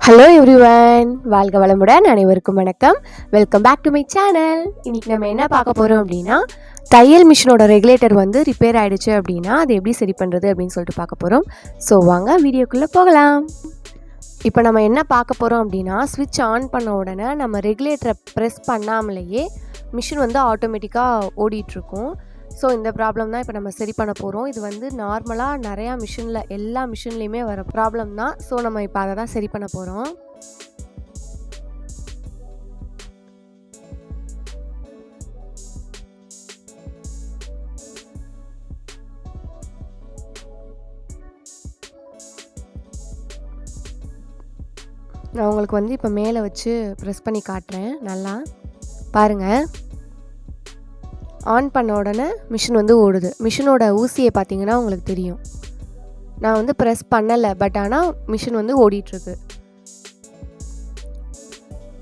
Hello everyone, வாழ்க வளமுடன். அனைவருக்கும் வணக்கம். Welcome back to my channel. இன்றைக்கி நம்ம என்ன பார்க்க போகிறோம் அப்படின்னா, தையல் மிஷினோட ரெகுலேட்டர் வந்து ரிப்பேர் ஆகிடுச்சு அப்படின்னா அது எப்படி சரி பண்ணுறது அப்படின்னு சொல்லிட்டு பார்க்க போகிறோம். ஸோ வாங்க வீடியோக்குள்ளே போகலாம். இப்போ நம்ம என்ன பார்க்க போகிறோம் அப்படின்னா, ஸ்விட்ச் ஆன் பண்ண உடனே நம்ம ரெகுலேட்டரை ப்ரெஸ் பண்ணாமலேயே மிஷின் வந்து ஆட்டோமேட்டிக்காக ஓடிட்டுருக்கும். ஸோ இந்த ப்ராப்ளம் தான் இப்போ நம்ம சரி பண்ண போகிறோம். இது வந்து நார்மலாக நிறையா மிஷினில் எல்லா மிஷின்லேயுமே வர ப்ராப்ளம் தான். ஸோ நம்ம இப்போ அதை தான் சரி பண்ண போகிறோம். நான் உங்களுக்கு வந்து இப்போ மேலே வச்சு ப்ரெஸ் பண்ணி காட்டுறேன். நல்லா பாருங்கள், ஆன் பண்ண உடனே மிஷின் வந்து ஓடுது. மிஷினோட ஊசியை பார்த்தீங்கன்னா உங்களுக்கு தெரியும். நான் வந்து ப்ரெஸ் பண்ணலை, பட் ஆனால் மிஷின் வந்து ஓடிட்டுருக்கு.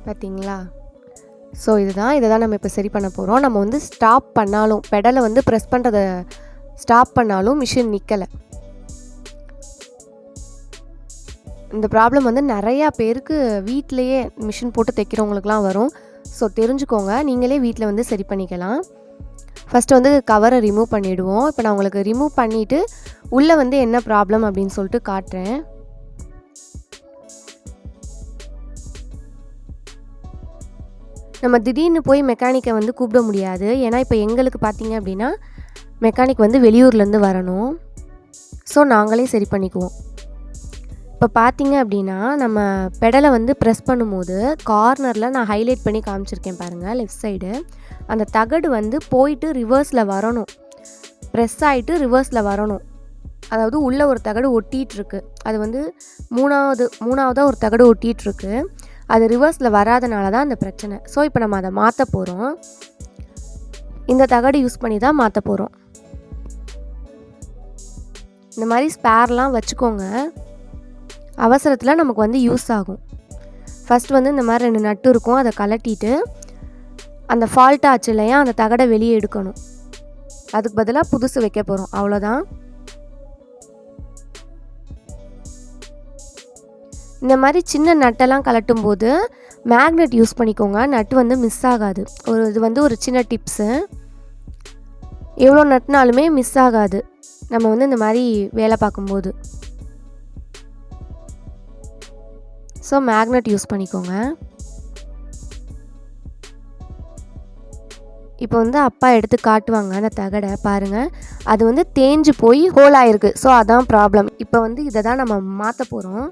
பார்த்தீங்களா? ஸோ இதை தான் நம்ம இப்போ சரி பண்ண போகிறோம். நம்ம வந்து ஸ்டாப் பண்ணாலும், பெடலை வந்து ப்ரெஸ் பண்ணுறத ஸ்டாப் பண்ணாலும் மிஷின் நிற்கலை. இந்த ப்ராப்ளம் வந்து நிறையா பேருக்கு வீட்டிலையே மிஷின் போட்டு தைக்கிறவங்களுக்குலாம் வரும். ஸோ தெரிஞ்சுக்கோங்க, நீங்களே வீட்டில் வந்து சரி பண்ணிக்கலாம். ஃபஸ்ட்டு வந்து கவரை ரிமூவ் பண்ணிவிடுவோம். இப்போ நான் உங்களுக்கு ரிமூவ் பண்ணிவிட்டு உள்ளே வந்து என்ன ப்ராப்ளம் அப்படின்னு சொல்லிட்டு காட்டுறேன். நம்ம திடீர்னு போய் மெக்கானிக்கை வந்து கூப்பிட முடியாது. ஏன்னா இப்போ எங்களுக்கு பார்த்தீங்க அப்படின்னா மெக்கானிக் வந்து வெளியூர்லேருந்து வரணும். ஸோ நாங்களே சரி பண்ணிக்குவோம். இப்போ பார்த்தீங்க அப்படின்னா நம்ம பெடலை வந்து ப்ரெஸ் பண்ணும்போது கார்னரில் நான் ஹைலைட் பண்ணி காமிச்சிருக்கேன் பாருங்கள், லெஃப்ட் சைடு. அந்த தகடு வந்து போயிட்டு ரிவர்ஸில் வரணும், ப்ரெஸ் ஆகிட்டு ரிவர்ஸில் வரணும். அதாவது உள்ளே ஒரு தகடு ஒட்டிகிட்ருக்கு, அது வந்து மூணாவதாக ஒரு தகடு ஒட்டிகிட்ருக்கு. அது ரிவர்ஸில் வராதனால தான் அந்த பிரச்சனை. ஸோ இப்போ நம்ம அதை மாற்ற போகிறோம். இந்த தகடு யூஸ் பண்ணி தான் மாற்ற போகிறோம். இந்த மாதிரி ஸ்பேர்லாம் வச்சுக்கோங்க, அவசரத்தில் நமக்கு வந்து யூஸ் ஆகும். ஃபஸ்ட் வந்து இந்த மாதிரி 2 நட்டு இருக்கும், அதை கலட்டிட்டு அந்த ஃபால்ட் ஆச்சு இல்லையா, அந்த தகடை வெளியே எடுக்கணும். அதுக்கு பதிலாக புதுசு வைக்க போகிறோம், அவ்வளோதான். இந்த மாதிரி சின்ன நட்டெல்லாம் கலட்டும் போது மேக்னெட் யூஸ் பண்ணிக்கோங்க, நட்டு வந்து மிஸ் ஆகாது. இது வந்து ஒரு சின்ன டிப்ஸு. எவ்வளோ நட்டுனாலுமே மிஸ் ஆகாது நம்ம வந்து இந்த மாதிரி வேலை பார்க்கும்போது. ஸோ மேக்னெட் யூஸ் பண்ணிக்கோங்க. இப்போ வந்து அப்பா எடுத்து காட்டுவாங்க அந்த தகடை, பாருங்கள், அது வந்து தேஞ்சு போய் ஹோல் ஆகிருக்கு. ஸோ அதான் ப்ராப்ளம். இப்போ வந்து இதை தான் நம்ம மாற்ற போகிறோம்.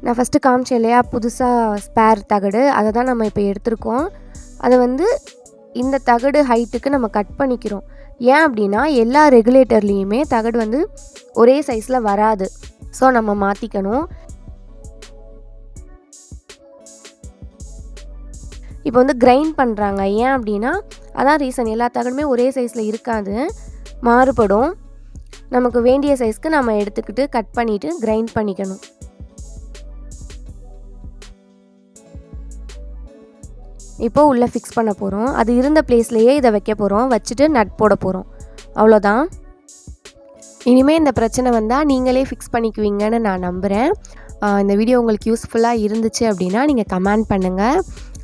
நான் ஃபஸ்ட்டு காமிச்சேன் இல்லையா புதுசாக ஸ்பேர் தகடு, அதை தான் நம்ம இப்போ எடுத்திருக்கோம். அதை வந்து இந்த தகடு ஹைட்டுக்கு நம்ம கட் பண்ணிக்கிறோம். ஏன் அப்படின்னா எல்லா ரெகுலேட்டர்லேயுமே தகடு வந்து ஒரே சைஸில் வராது. ஸோ நம்ம மாற்றிக்கணும். இப்போ வந்து கிரைண்ட் பண்ணுறாங்க, ஏன் அப்படின்னா அதான் ரீசன். எல்லா தகடுமே ஒரே சைஸில் இருக்காது, மாறுபடும். நமக்கு வேண்டிய சைஸ்க்கு நம்ம எடுத்துக்கிட்டு கட் பண்ணிவிட்டு கிரைண்ட் பண்ணிக்கணும். இப்போது உள்ளே ஃபிக்ஸ் பண்ண போகிறோம். அது இருந்த பிளேஸ்லையே இதை வைக்க போகிறோம், வச்சுட்டு நட் போட போகிறோம், அவ்வளோதான். இனிமேல் இந்த பிரச்சனை வந்தால் நீங்களே ஃபிக்ஸ் பண்ணிக்குவீங்கன்னு நான் நம்புகிறேன். இந்த வீடியோ உங்களுக்கு யூஸ்ஃபுல்லாக இருந்துச்சு அப்படின்னா நீங்கள் கமெண்ட் பண்ணுங்கள்,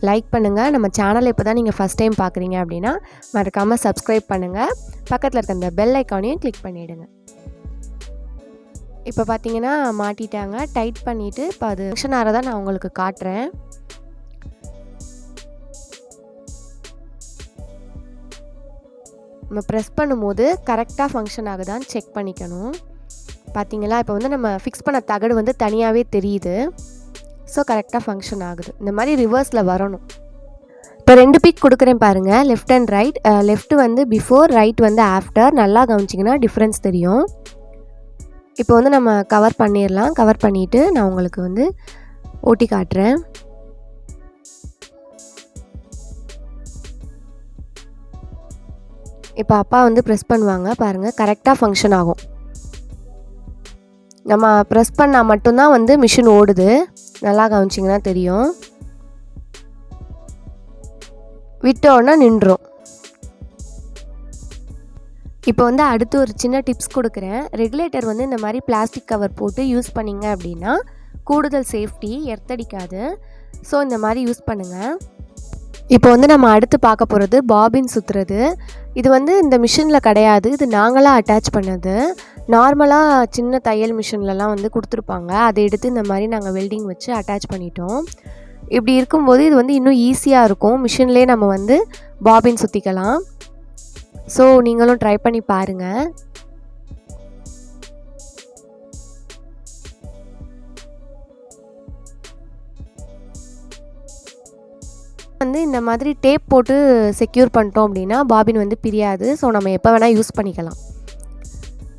லைக் பண்ணுங்கள். நம்ம சேனலை இப்போ தான் நீங்கள் ஃபஸ்ட் டைம் பார்க்குறீங்க அப்படின்னா மறக்காமல் சப்ஸ்கிரைப் பண்ணுங்கள். பக்கத்தில் இருக்க அந்த பெல் ஐக்கானையும் கிளிக் பண்ணிவிடுங்க. இப்போ பார்த்தீங்கன்னா மாட்டிட்டாங்க, டைட் பண்ணிவிட்டு இப்போ அது ஃபங்க்ஷன் ஆகிறத நான் உங்களுக்கு காட்டுறேன். நம்ம ப்ரெஸ் பண்ணும்போது கரெக்டாக ஃபங்க்ஷன் ஆகுதான்னு செக் பண்ணிக்கணும். பார்த்தீங்களா, இப்போ வந்து நம்ம ஃபிக்ஸ் பண்ண தகடு வந்து தனியாகவே தெரியுது. ஸோ கரெக்டாக ஃபங்க்ஷன் ஆகுது. இந்த மாதிரி ரிவர்ஸில் வரணும். இப்போ 2 பிக் கொடுக்குறேன் பாருங்கள், லெஃப்ட் அண்ட் ரைட். லெஃப்ட் வந்து பிஃபோர், ரைட் வந்து ஆஃப்டர். நல்லா கவனிச்சிங்கன்னா டிஃப்ரென்ஸ் தெரியும். இப்போ வந்து நம்ம கவர் பண்ணிடலாம். கவர் பண்ணிவிட்டு நான் உங்களுக்கு வந்து ஓட்டி காட்டுறேன். இப்போ அப்பா வந்து ப்ரெஸ் பண்ணுவாங்க பாருங்கள், கரெக்டாக ஃபங்க்ஷன் ஆகும். நம்ம ப்ரெஸ் பண்ணால் மட்டும்தான் வந்து மிஷின் ஓடுது, நல்லா கவனிச்சிங்கன்னா தெரியும். விட்டோன்னா நின்றும். இப்போ வந்து அடுத்து ஒரு சின்ன டிப்ஸ் கொடுக்குறேன். ரெகுலேட்டர் வந்து இந்த மாதிரி பிளாஸ்டிக் கவர் போட்டு யூஸ் பண்ணிங்க அப்படின்னா கூடுதல் சேஃப்டி, எர்த்தடிக்காது. ஸோ இந்த மாதிரி யூஸ் பண்ணுங்கள். இப்போ வந்து நம்ம அடுத்து பார்க்க போகிறது பாபின் சுற்றுறது. இது வந்து இந்த மிஷினில் கிடையாது, இது நாங்களாக அட்டாச் பண்ணது. நார்மலாக சின்ன தையல் மிஷின்லலாம் வந்து கொடுத்துருப்பாங்க, அதை எடுத்து இந்த மாதிரி நாங்கள் வெல்டிங் வச்சு அட்டாச் பண்ணிட்டோம். இப்படி இருக்கும்போது இது வந்து இன்னும் ஈஸியாக இருக்கும். மிஷின்லேயே நம்ம வந்து பாபின் சுற்றிக்கலாம். ஸோ நீங்களும் ட்ரை பண்ணி பாருங்கள். வந்து இந்த மாதிரி டேப் போட்டு செக்யூர் பண்ணிட்டோம் அப்படின்னா பாபின் வந்து பிரியாது. ஸோ நம்ம எப்போ வேணால் யூஸ் பண்ணிக்கலாம்.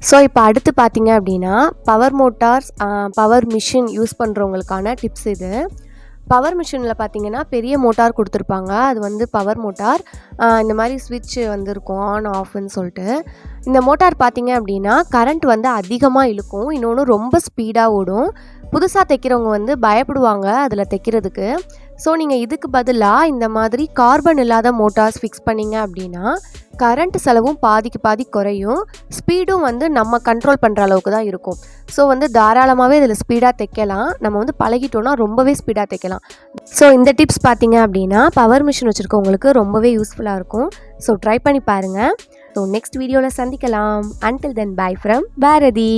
ஸோ இப்போ அடுத்து பார்த்தீங்க அப்படின்னா power motors, power machine use பண்ணுறவங்களுக்கான டிப்ஸ் இது. பவர் மிஷினில் பார்த்தீங்கன்னா பெரிய மோட்டார் கொடுத்துருப்பாங்க, அது வந்து பவர் மோட்டார். இந்த மாதிரி ஸ்விட்ச் வந்து இருக்கும் ஆன் ஆஃப்னு சொல்லிட்டு. இந்த மோட்டார் பார்த்தீங்க அப்படின்னா கரண்ட் வந்து அதிகமாக இழுக்கும், இன்னொன்று ரொம்ப ஸ்பீடாக ஓடும். புதுசாக தைக்கிறவங்க வந்து பயப்படுவாங்க அதில் தைக்கிறதுக்கு. ஸோ நீங்கள் இதுக்கு பதிலாக இந்த மாதிரி கார்பன் இல்லாத மோட்டார்ஸ் ஃபிக்ஸ் பண்ணிங்க அப்படின்னா கரண்ட் செலவும் பாதிக்கு பாதி குறையும், ஸ்பீடும் வந்து நம்ம கண்ட்ரோல் பண்ணுற அளவுக்கு தான் இருக்கும். ஸோ வந்து தாராளமாகவே இதில் ஸ்பீடாக தைக்கலாம். நம்ம வந்து பழகிட்டோன்னா ரொம்பவே ஸ்பீடாக தைக்கலாம். ஸோ இந்த டிப்ஸ் பார்த்தீங்க அப்படின்னா பவர் மிஷின் வச்சுருக்கவங்களுக்கு ரொம்பவே யூஸ்ஃபுல்லாக இருக்கும். ஸோ ட்ரை பண்ணி பாருங்கள். ஸோ நெக்ஸ்ட் வீடியோவில் சந்திக்கலாம். Until then bye from Bharathi.